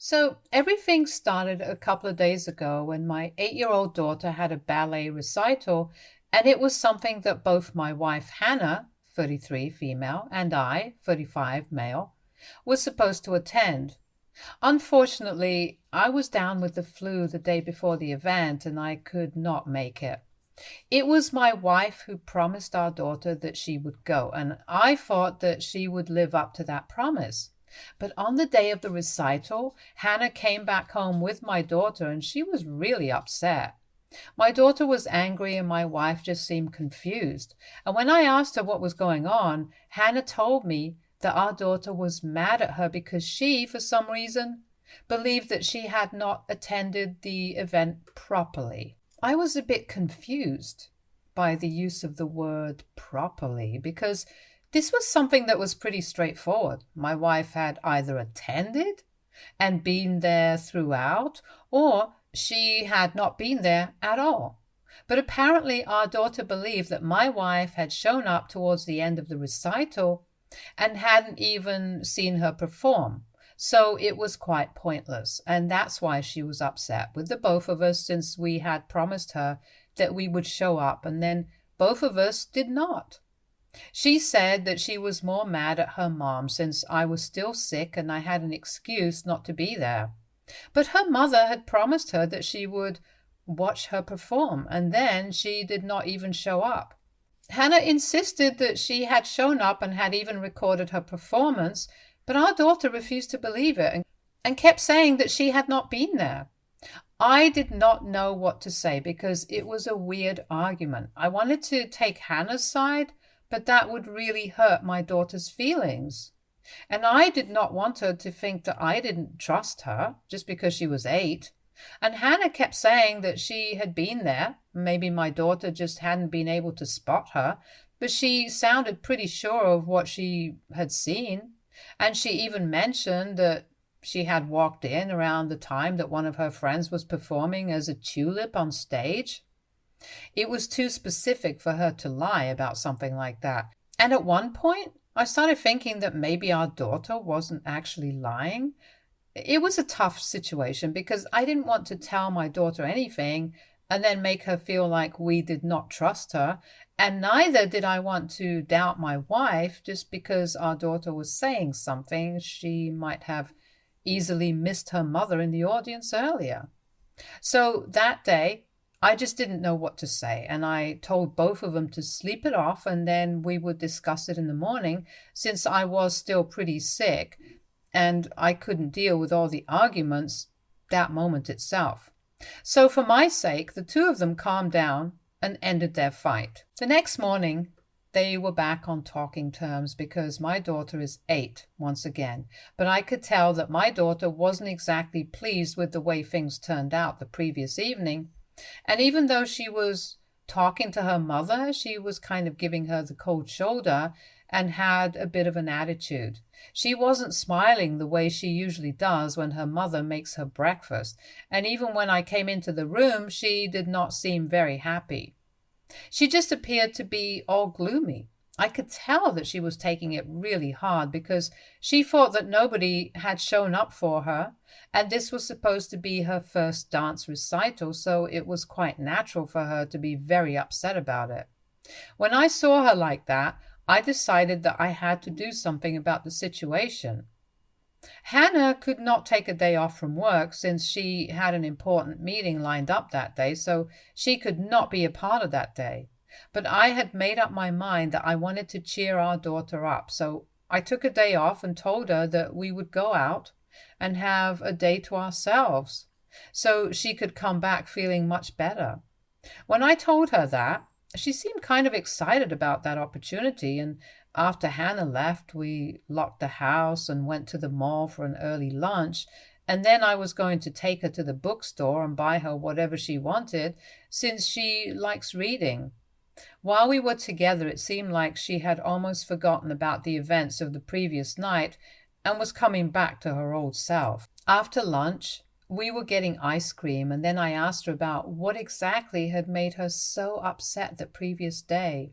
So everything started a couple of days ago when my 8-year-old daughter had a ballet recital, and it was something that both my wife Hannah, 33 female, and I, 35 male, was supposed to attend. Unfortunately, I was down with the flu the day before the event and I could not make it. It was my wife who promised our daughter that she would go, and I thought that she would live up to that promise. But on the day of the recital, Hannah came back home with my daughter, and she was really upset. My daughter was angry, and my wife just seemed confused. And when I asked her what was going on, Hannah told me that our daughter was mad at her because she, for some reason, believed that she had not attended the event properly. I was a bit confused by the use of the word properly because this was something that was pretty straightforward. My wife had either attended and been there throughout, or she had not been there at all. But apparently, our daughter believed that my wife had shown up towards the end of the recital and hadn't even seen her perform. So it was quite pointless, and that's why she was upset with the both of us since we had promised her that we would show up, and then both of us did not. She said that she was more mad at her mom since I was still sick and I had an excuse not to be there. But her mother had promised her that she would watch her perform, and then she did not even show up. Hannah insisted that she had shown up and had even recorded her performance, but our daughter refused to believe it and kept saying that she had not been there. I did not know what to say because it was a weird argument. I wanted to take Hannah's side, but that would really hurt my daughter's feelings. And I did not want her to think that I didn't trust her just because she was 8. And Hannah kept saying that she had been there. Maybe my daughter just hadn't been able to spot her, but she sounded pretty sure of what she had seen. And she even mentioned that she had walked in around the time that one of her friends was performing as a tulip on stage. It was too specific for her to lie about something like that. And at one point, I started thinking that maybe our daughter wasn't actually lying. It was a tough situation because I didn't want to tell my daughter anything and then make her feel like we did not trust her, and neither did I want to doubt my wife just because our daughter was saying something she might have easily missed her mother in the audience earlier. So that day, I just didn't know what to say, and I told both of them to sleep it off and then we would discuss it in the morning since I was still pretty sick and I couldn't deal with all the arguments that moment itself. So for my sake, the two of them calmed down and ended their fight. The next morning, they were back on talking terms because my daughter is 8 once again, but I could tell that my daughter wasn't exactly pleased with the way things turned out the previous evening, and even though she was talking to her mother, she was kind of giving her the cold shoulder and had a bit of an attitude. She wasn't smiling the way she usually does when her mother makes her breakfast, and even when I came into the room, she did not seem very happy. She just appeared to be all gloomy. I could tell that she was taking it really hard because she thought that nobody had shown up for her, and this was supposed to be her first dance recital, so it was quite natural for her to be very upset about it. When I saw her like that, I decided that I had to do something about the situation. Hannah could not take a day off from work since she had an important meeting lined up that day, so she could not be a part of that day. But I had made up my mind that I wanted to cheer our daughter up, so I took a day off and told her that we would go out and have a day to ourselves so she could come back feeling much better. When I told her that, she seemed kind of excited about that opportunity, and after Hannah left, we locked the house and went to the mall for an early lunch, and then I was going to take her to the bookstore and buy her whatever she wanted, since she likes reading. While we were together, it seemed like she had almost forgotten about the events of the previous night and was coming back to her old self. After lunch, we were getting ice cream, and then I asked her about what exactly had made her so upset the previous day.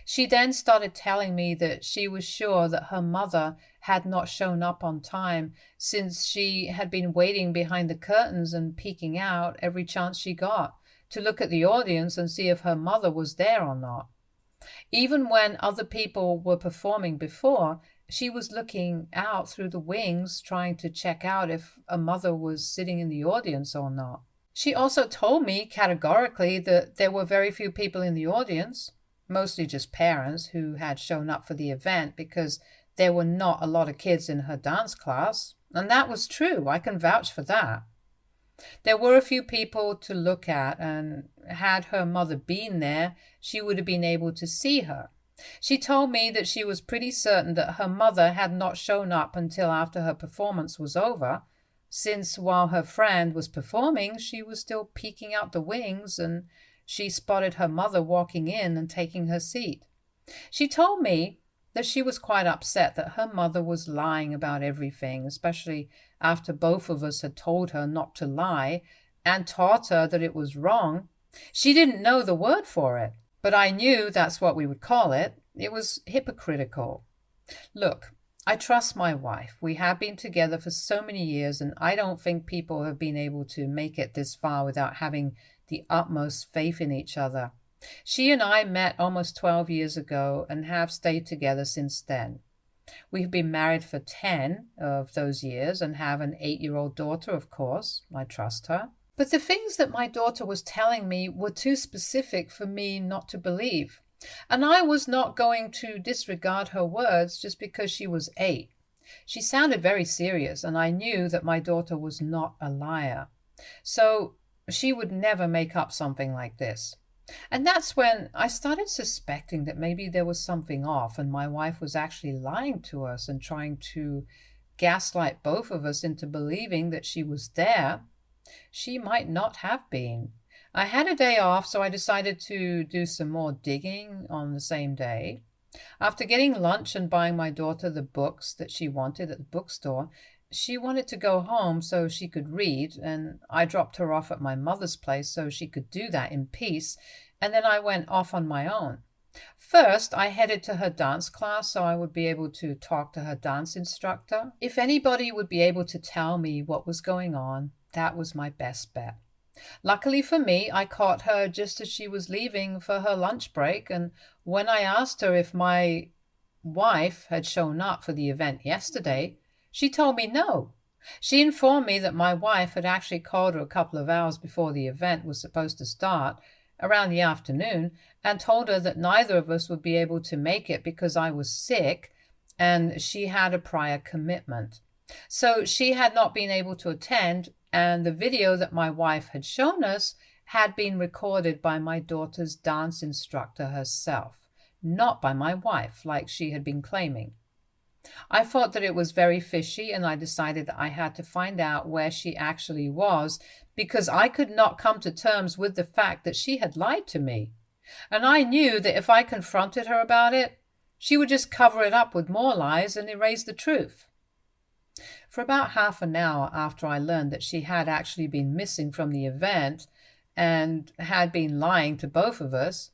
She then started telling me that she was sure that her mother had not shown up on time since she had been waiting behind the curtains and peeking out every chance she got to look at the audience and see if her mother was there or not. Even when other people were performing before, she was looking out through the wings trying to check out if a mother was sitting in the audience or not. She also told me categorically that there were very few people in the audience, mostly just parents who had shown up for the event because there were not a lot of kids in her dance class. And that was true. I can vouch for that. There were a few people to look at, and had her mother been there, she would have been able to see her. She told me that she was pretty certain that her mother had not shown up until after her performance was over, since while her friend was performing, she was still peeking out the wings and she spotted her mother walking in and taking her seat. She told me that she was quite upset that her mother was lying about everything, especially after both of us had told her not to lie and taught her that it was wrong. She didn't know the word for it, but I knew that's what we would call it. It was hypocritical. Look, I trust my wife. We have been together for so many years, and I don't think people have been able to make it this far without having the utmost faith in each other. She and I met almost 12 years ago and have stayed together since then. We've been married for 10 of those years and have an 8-year-old daughter, of course. I trust her. But the things that my daughter was telling me were too specific for me not to believe. And I was not going to disregard her words just because she was 8. She sounded very serious, and I knew that my daughter was not a liar. So she would never make up something like this. And that's when I started suspecting that maybe there was something off and my wife was actually lying to us and trying to gaslight both of us into believing that she was there. She might not have been. I had a day off, so I decided to do some more digging on the same day. After getting lunch and buying my daughter the books that she wanted at the bookstore, she wanted to go home so she could read, and I dropped her off at my mother's place so she could do that in peace, and then I went off on my own. First, I headed to her dance class so I would be able to talk to her dance instructor. If anybody would be able to tell me what was going on, that was my best bet. Luckily for me, I caught her just as she was leaving for her lunch break, and when I asked her if my wife had shown up for the event yesterday, she told me no. She informed me that my wife had actually called her a couple of hours before the event was supposed to start, around the afternoon, and told her that neither of us would be able to make it because I was sick and she had a prior commitment. So she had not been able to attend, and the video that my wife had shown us had been recorded by my daughter's dance instructor herself, not by my wife like she had been claiming. I thought that it was very fishy, and I decided that I had to find out where she actually was because I could not come to terms with the fact that she had lied to me. And I knew that if I confronted her about it, she would just cover it up with more lies and erase the truth. For about half an hour after I learned that she had actually been missing from the event and had been lying to both of us,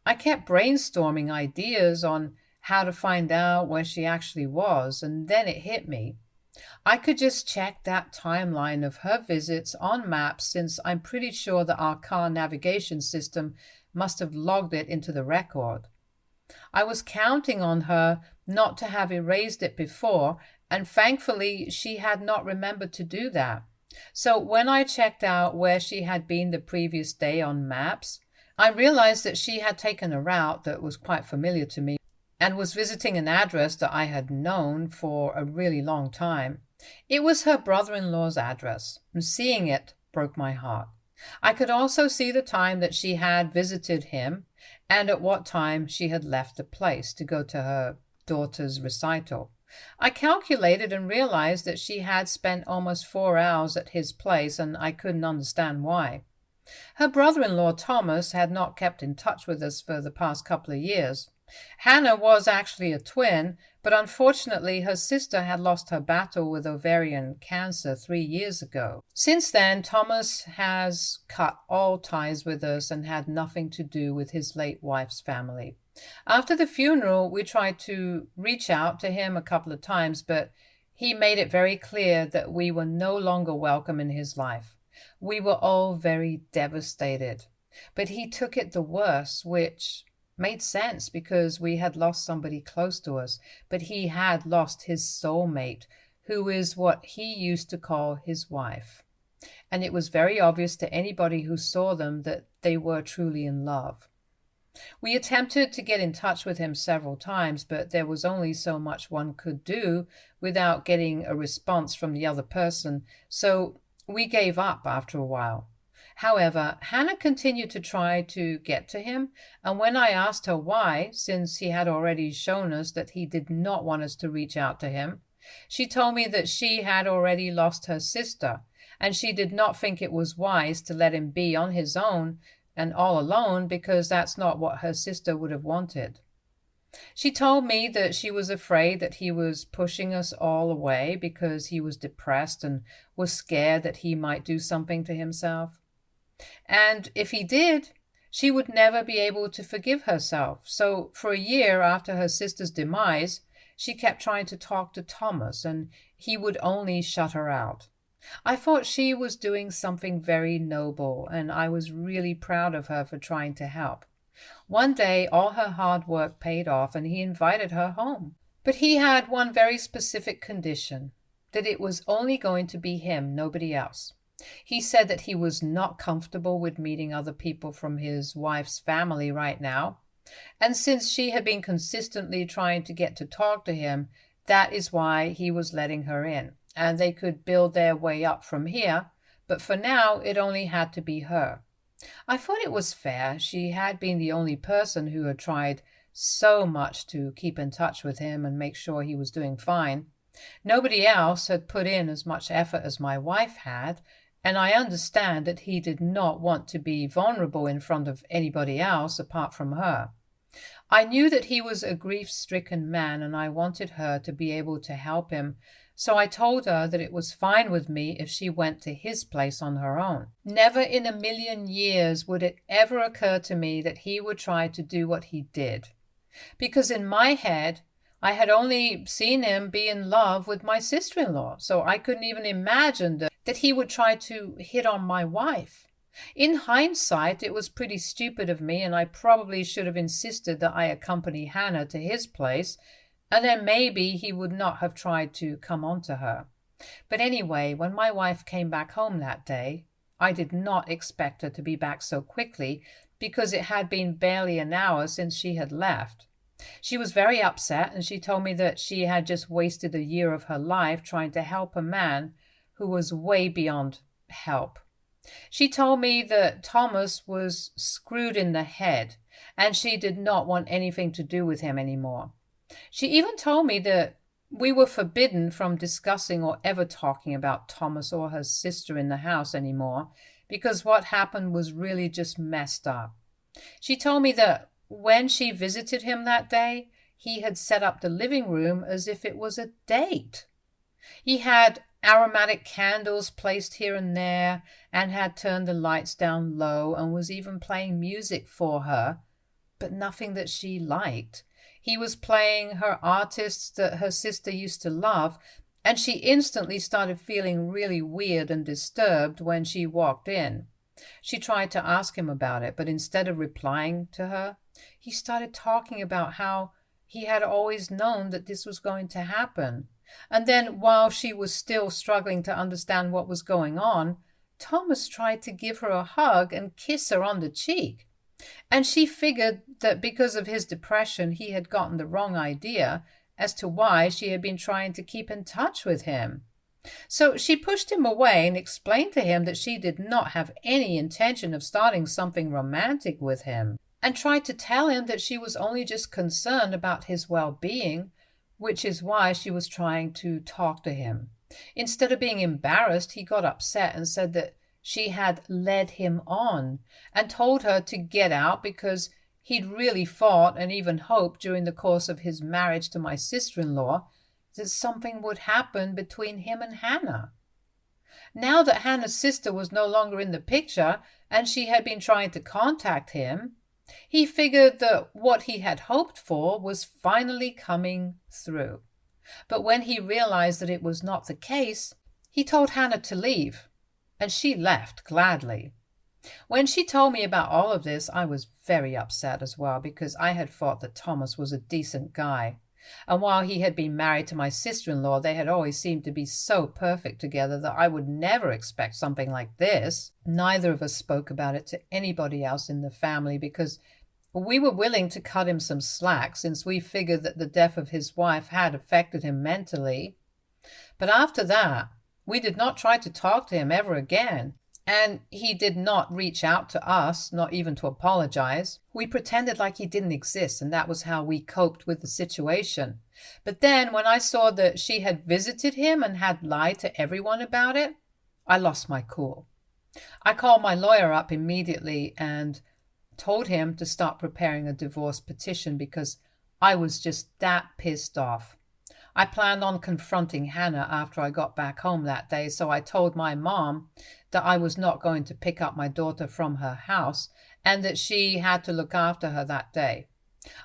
I kept brainstorming ideas on how to find out where she actually was, and then it hit me. I could just check that timeline of her visits on maps since I'm pretty sure that our car navigation system must have logged it into the record. I was counting on her not to have erased it before, and thankfully she had not remembered to do that. So when I checked out where she had been the previous day on maps, I realized that she had taken a route that was quite familiar to me and was visiting an address that I had known for a really long time. It was her brother-in-law's address, and seeing it broke my heart. I could also see the time that she had visited him and at what time she had left the place to go to her daughter's recital. I calculated and realized that she had spent almost 4 hours at his place, and I couldn't understand why. Her brother-in-law, Thomas, had not kept in touch with us for the past couple of years. Hannah was actually a twin, But unfortunately, her sister had lost her battle with ovarian cancer 3 years ago. Since then, Thomas has cut all ties with us and had nothing to do with his late wife's family. After the funeral, we tried to reach out to him a couple of times, but he made it very clear that we were no longer welcome in his life. We were all very devastated, but he took it the worst, which made sense because we had lost somebody close to us, but he had lost his soulmate, who is what he used to call his wife. And it was very obvious to anybody who saw them that they were truly in love. We attempted to get in touch with him several times, but there was only so much one could do without getting a response from the other person, so we gave up after a while. However, Hannah continued to try to get to him, and when I asked her why, since he had already shown us that he did not want us to reach out to him, she told me that she had already lost her sister, and she did not think it was wise to let him be on his own and all alone because that's not what her sister would have wanted. She told me that she was afraid that he was pushing us all away because he was depressed and was scared that he might do something to himself. And if he did, she would never be able to forgive herself. So for a year after her sister's demise, she kept trying to talk to Thomas, and he would only shut her out. I thought she was doing something very noble, and I was really proud of her for trying to help. One day, all her hard work paid off, and he invited her home. But he had one very specific condition, that it was only going to be him, nobody else. He said that he was not comfortable with meeting other people from his wife's family right now, and since she had been consistently trying to get to talk to him, that is why he was letting her in, and they could build their way up from here, but for now it only had to be her. I thought it was fair. She had been the only person who had tried so much to keep in touch with him and make sure he was doing fine. Nobody else had put in as much effort as my wife had, and I understand that he did not want to be vulnerable in front of anybody else apart from her. I knew that he was a grief-stricken man, and I wanted her to be able to help him, so I told her that it was fine with me if she went to his place on her own. Never in a million years would it ever occur to me that he would try to do what he did, because in my head, I had only seen him be in love with my sister-in-law, so I couldn't even imagine that he would try to hit on my wife. In hindsight, it was pretty stupid of me, and I probably should have insisted that I accompany Hannah to his place, and then maybe he would not have tried to come on to her. But anyway, when my wife came back home that day, I did not expect her to be back so quickly because it had been barely an hour since she had left. She was very upset, and she told me that she had just wasted a year of her life trying to help a man who was way beyond help. She told me that Thomas was screwed in the head, and she did not want anything to do with him anymore. She even told me that we were forbidden from discussing or ever talking about Thomas or her sister in the house anymore, because what happened was really just messed up. She told me that when she visited him that day, he had set up the living room as if it was a date. He had aromatic candles placed here and there and had turned the lights down low and was even playing music for her, but nothing that she liked. He was playing her artists that her sister used to love, and she instantly started feeling really weird and disturbed when she walked in. She tried to ask him about it, but instead of replying to her, he started talking about how he had always known that this was going to happen. And then, while she was still struggling to understand what was going on, Thomas tried to give her a hug and kiss her on the cheek. And she figured that because of his depression, he had gotten the wrong idea as to why she had been trying to keep in touch with him. So she pushed him away and explained to him that she did not have any intention of starting something romantic with him, and tried to tell him that she was only just concerned about his well-being, which is why she was trying to talk to him. Instead of being embarrassed, he got upset and said that she had led him on and told her to get out because He'd really thought and even hoped during the course of his marriage to my sister-in-law that something would happen between him and Hannah. Now that Hannah's sister was no longer in the picture and she had been trying to contact him, he figured that what he had hoped for was finally coming through. But when he realized that it was not the case, he told Hannah to leave, and she left gladly. When she told me about all of this, I was very upset as well because I had thought that Thomas was a decent guy. And while he had been married to my sister-in-law, they had always seemed to be so perfect together that I would never expect something like this. Neither of us spoke about it to anybody else in the family because we were willing to cut him some slack since we figured that the death of his wife had affected him mentally. But after that, we did not try to talk to him ever again. And he did not reach out to us, not even to apologize. We pretended like he didn't exist, and that was how we coped with the situation. But then when I saw that she had visited him and had lied to everyone about it, I lost my cool. I called my lawyer up immediately and told him to start preparing a divorce petition because I was just that pissed off. I planned on confronting Hannah after I got back home that day, so I told my mom that I was not going to pick up my daughter from her house and that she had to look after her that day.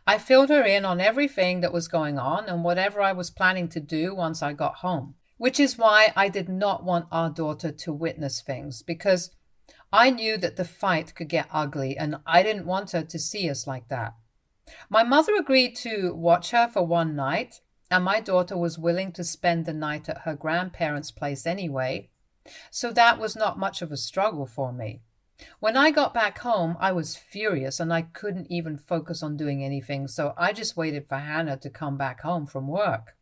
I filled her in on everything that was going on and whatever I was planning to do once I got home, which is why I did not want our daughter to witness things because I knew that the fight could get ugly and I didn't want her to see us like that. My mother agreed to watch her for one night, and my daughter was willing to spend the night at her grandparents' place anyway, so that was not much of a struggle for me. When I got back home, I was furious and I couldn't even focus on doing anything, so I just waited for Hannah to come back home from work.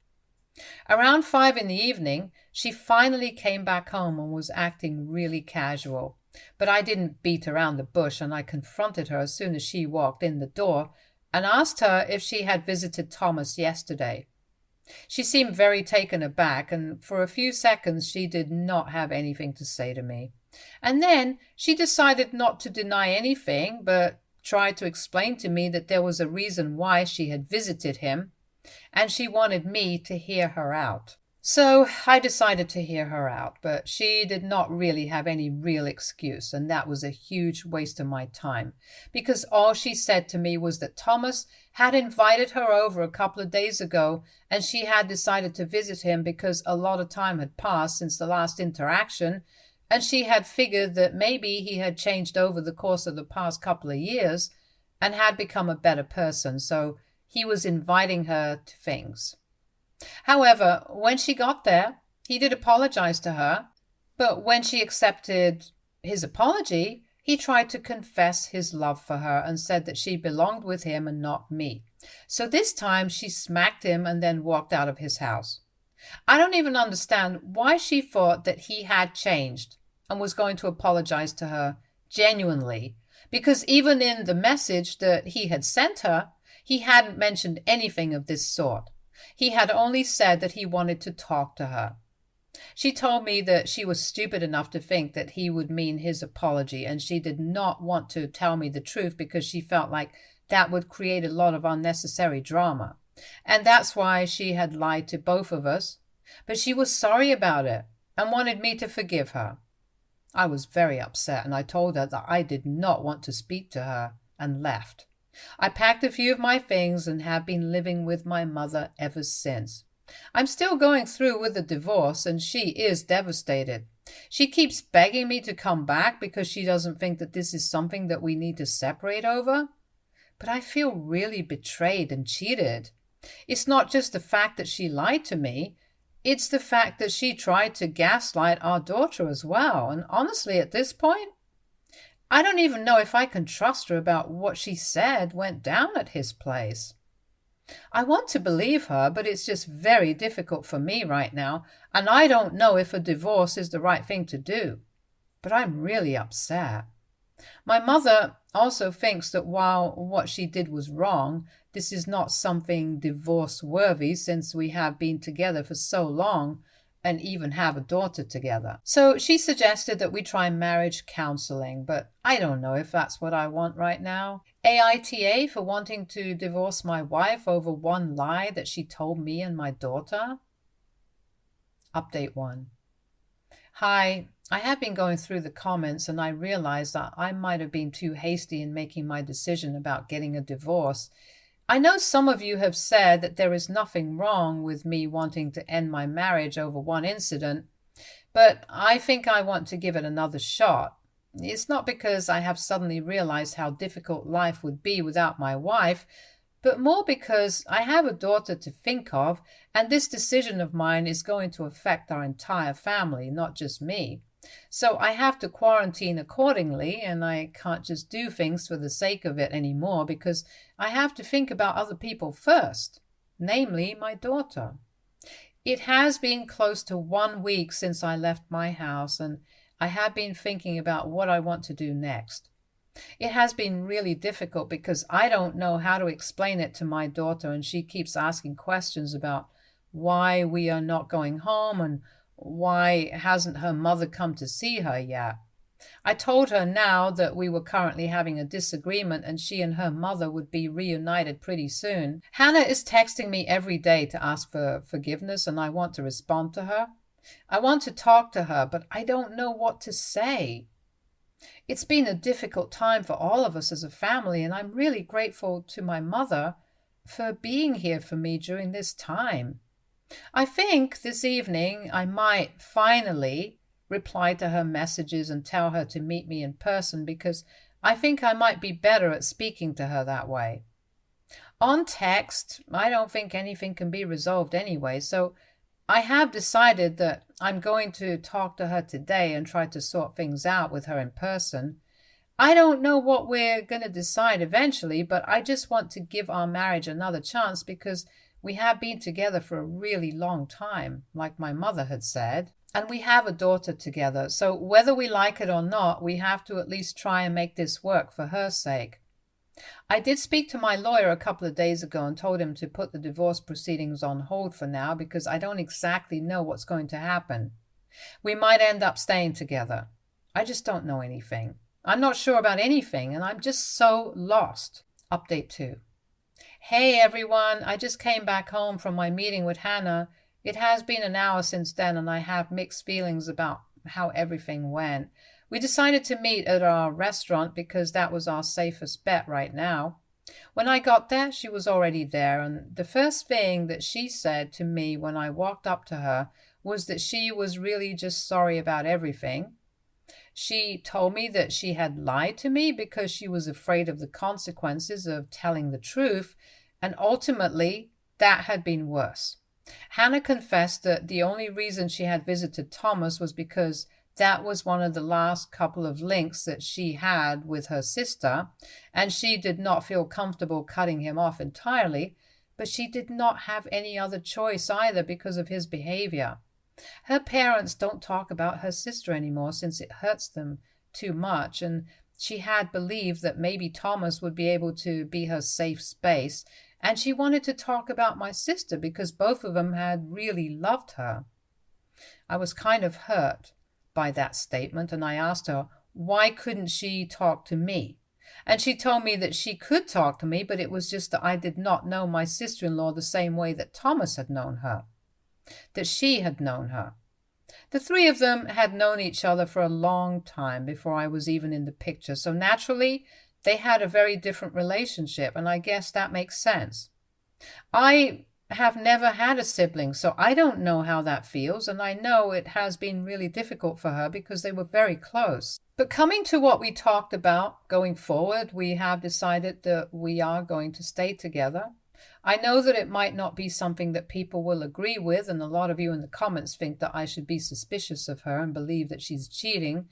Around 5 in the evening, she finally came back home and was acting really casual, but I didn't beat around the bush and I confronted her as soon as she walked in the door and asked her if she had visited Thomas yesterday. She seemed very taken aback, and for a few seconds she did not have anything to say to me. And then she decided not to deny anything, but tried to explain to me that there was a reason why she had visited him, and she wanted me to hear her out. So I decided to hear her out, but she did not really have any real excuse, and that was a huge waste of my time, because all she said to me was that Thomas had invited her over a couple of days ago, and she had decided to visit him because a lot of time had passed since the last interaction, and she had figured that maybe he had changed over the course of the past couple of years and had become a better person, so he was inviting her to things. However, when she got there, he did apologize to her, but when she accepted his apology, he tried to confess his love for her and said that she belonged with him and not me. So this time she smacked him and then walked out of his house. I don't even understand why she thought that he had changed and was going to apologize to her genuinely, because even in the message that he had sent her, he hadn't mentioned anything of this sort. He had only said that he wanted to talk to her. She told me that she was stupid enough to think that he would mean his apology, and she did not want to tell me the truth because she felt like that would create a lot of unnecessary drama. And that's why she had lied to both of us. But she was sorry about it and wanted me to forgive her. I was very upset, and I told her that I did not want to speak to her and left. I packed a few of my things and have been living with my mother ever since. I'm still going through with the divorce, and she is devastated. She keeps begging me to come back because she doesn't think that this is something that we need to separate over. But I feel really betrayed and cheated. It's not just the fact that she lied to me. It's the fact that she tried to gaslight our daughter as well. And honestly, at this point, I don't even know if I can trust her about what she said went down at his place. I want to believe her, but it's just very difficult for me right now, and I don't know if a divorce is the right thing to do. But I'm really upset. My mother also thinks that while what she did was wrong, this is not something divorce-worthy since we have been together for so long, and even have a daughter together. So she suggested that we try marriage counseling, but I don't know if that's what I want right now. AITA for wanting to divorce my wife over one lie that she told me and my daughter. Update 1. Hi, I have been going through the comments and I realized that I might have been too hasty in making my decision about getting a divorce. I know some of you have said that there is nothing wrong with me wanting to end my marriage over one incident, but I think I want to give it another shot. It's not because I have suddenly realized how difficult life would be without my wife, but more because I have a daughter to think of, and this decision of mine is going to affect our entire family, not just me. So I have to quarantine accordingly, and I can't just do things for the sake of it anymore because I have to think about other people first, namely my daughter. It has been close to 1 week since I left my house, and I have been thinking about what I want to do next. It has been really difficult because I don't know how to explain it to my daughter, and she keeps asking questions about why we are not going home and why hasn't her mother come to see her yet. I told her now that we were currently having a disagreement and she and her mother would be reunited pretty soon. Hannah is texting me every day to ask for forgiveness, and I want to respond to her. I want to talk to her, but I don't know what to say. It's been a difficult time for all of us as a family, and I'm really grateful to my mother for being here for me during this time. I think this evening I might finally reply to her messages and tell her to meet me in person because I think I might be better at speaking to her that way. On text, I don't think anything can be resolved anyway, so I have decided that I'm going to talk to her today and try to sort things out with her in person. I don't know what we're going to decide eventually, but I just want to give our marriage another chance because we have been together for a really long time, like my mother had said, and we have a daughter together. So whether we like it or not, we have to at least try and make this work for her sake. I did speak to my lawyer a couple of days ago and told him to put the divorce proceedings on hold for now because I don't exactly know what's going to happen. We might end up staying together. I just don't know anything. I'm not sure about anything, and I'm just so lost. Update 2. Hey everyone, I just came back home from my meeting with Hannah. It has been an hour since then, and I have mixed feelings about how everything went. We decided to meet at our restaurant because that was our safest bet right now. When I got there, she was already there, and the first thing that she said to me when I walked up to her was that she was really just sorry about everything. She told me that she had lied to me because she was afraid of the consequences of telling the truth, and ultimately that had been worse. Hannah confessed that the only reason she had visited Thomas was because that was one of the last couple of links that she had with her sister, and she did not feel comfortable cutting him off entirely, but she did not have any other choice either because of his behavior. Her parents don't talk about her sister anymore since it hurts them too much, and she had believed that maybe Thomas would be able to be her safe space, and she wanted to talk about my sister because both of them had really loved her. I was kind of hurt by that statement, and I asked her, why couldn't she talk to me? And she told me that she could talk to me, but it was just that I did not know my sister-in-law the same way that Thomas had known her, that she had known her. The three of them had known each other for a long time before I was even in the picture, so naturally they had a very different relationship, and I guess that makes sense. I have never had a sibling, so I don't know how that feels, and I know it has been really difficult for her because they were very close. But coming to what we talked about going forward, we have decided that we are going to stay together. I know that it might not be something that people will agree with, and a lot of you in the comments think that I should be suspicious of her and believe that she's cheating,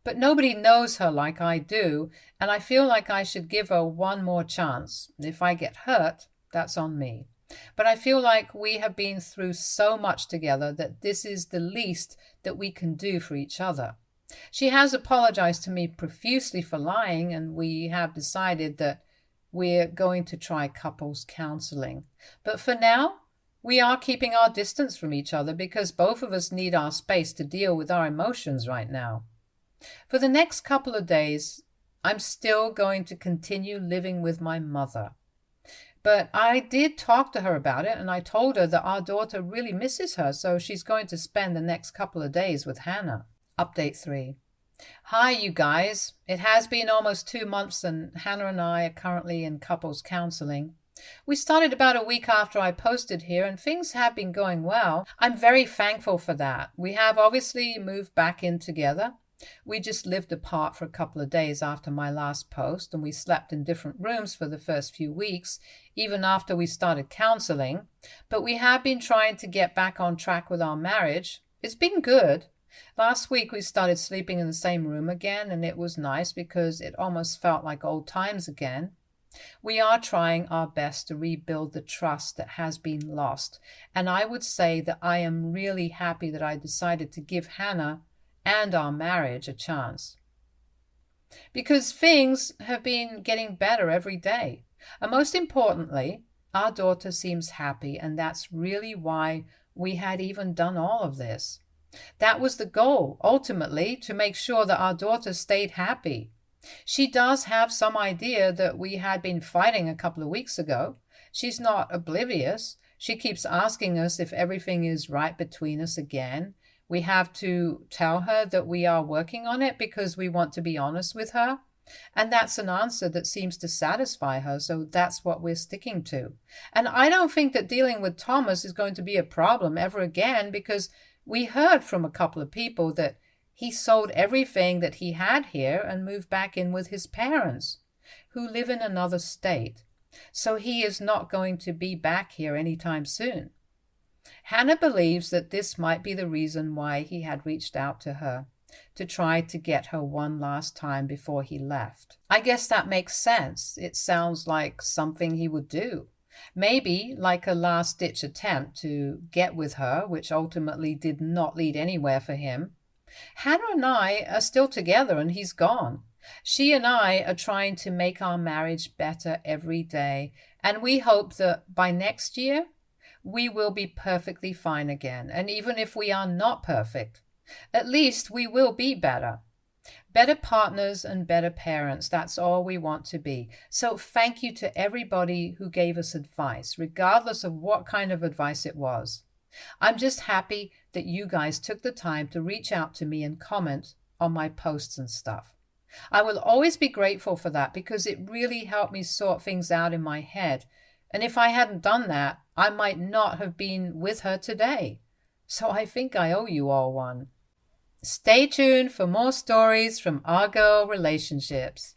but nobody knows her like I do, and I feel like I should give her one more chance. If I get hurt, that's on me. But I feel like we have been through so much together that this is the least that we can do for each other. She has apologized to me profusely for lying, and we have decided that we're going to try couples counseling. But for now, We are keeping our distance from each other because both of us need our space to deal with our emotions right now. For the next couple of days, I'm still going to continue living with my mother. But I did talk to her about it, and I told her that our daughter really misses her, so she's going to spend the next couple of days with Hannah. Update 3. Hi, you guys. It has been almost 2 months, and Hannah and I are currently in couples counseling. We started about a week after I posted here, and things have been going well. I'm very thankful for that. We have obviously moved back in together. We just lived apart for a couple of days after my last post, and we slept in different rooms for the first few weeks, even after we started counseling. But we have been trying to get back on track with our marriage. It's been good. Last week we started sleeping in the same room again, and it was nice because it almost felt like old times again. We are trying our best to rebuild the trust that has been lost, and I would say that I am really happy that I decided to give Hannah and our marriage a chance. Because things have been getting better every day. And most importantly, our daughter seems happy, and that's really why we had even done all of this. That was the goal, ultimately, to make sure that our daughter stayed happy. She does have some idea that we had been fighting a couple of weeks ago. She's not oblivious. She keeps asking us if everything is right between us again. We have to tell her that we are working on it because we want to be honest with her. And that's an answer that seems to satisfy her, so that's what we're sticking to. And I don't think that dealing with Thomas is going to be a problem ever again, because we heard from a couple of people that he sold everything that he had here and moved back in with his parents, who live in another state. So he is not going to be back here anytime soon. Hannah believes that this might be the reason why he had reached out to her, to try to get her one last time before he left. I guess that makes sense. It sounds like something he would do. Maybe like a last-ditch attempt to get with her, which ultimately did not lead anywhere for him. Hannah and I are still together, and he's gone. She and I are trying to make our marriage better every day, and we hope that by next year, we will be perfectly fine again. And even if we are not perfect, at least we will be better. Better partners and better parents, that's all we want to be. So thank you to everybody who gave us advice, regardless of what kind of advice it was. I'm just happy that you guys took the time to reach out to me and comment on my posts and stuff. I will always be grateful for that because it really helped me sort things out in my head. And if I hadn't done that, I might not have been with her today. So I think I owe you all one. Stay tuned for more stories from our girl relationships.